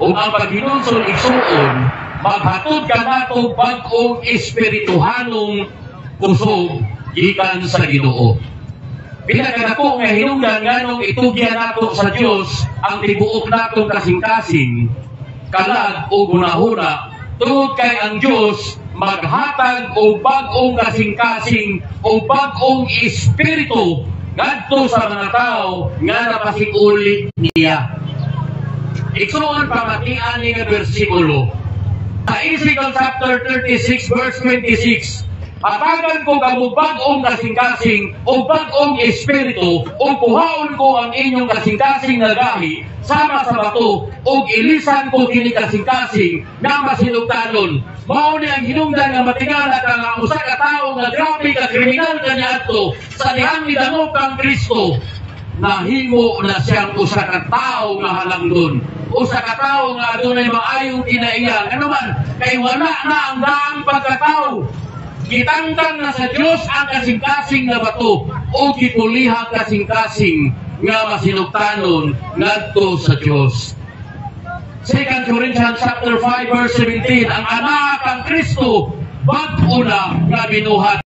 Ug ang paghinulsol igsuon, maghatod ka nato bag-ong espirituhanong kusog gikan sa Ginoo. Pinagkanako nga hinungdan nganong itugyan nato sa Dios ang tibuok natong kasing-kasing, kalag o gunahuna, tungod kay ang Dios maghatag o bag-ong kasing-kasing o bag-ong espiritu ngadto sa mga tao nga napasikuli niya. Igsuon pamatian ni nga bersikulo. Sa Ezekiel chapter 36 verse 26, hatagan ko kamo bag-ong kasing-kasing o bag-ong espiritu o kuhaon ko ang inyong kasing-kasing nga gahi sama sa bato o ilisan ko kini kasing-kasing nga masinugtanon. Mao ni ang hinungdan nga matingala ka nga usa ka tawo nga grabe ka kriminal kaniadto sa dihang midangop kang Kristo. Nahimo na siyang usa ka tawo nga halangdon. Usa ka tawo nga adunay maayong kinaiyan. Ano man, kay wala na ang daang pagkatao. Gitangtang na sa Dios ang kasing-kasing nga bato o gipuliha kasing-kasing nga masinugtanon ngadto sa Dios. 2 Corinthians chapter 5 verse 17, ang anak kang Kristo bag-o na nga binuhat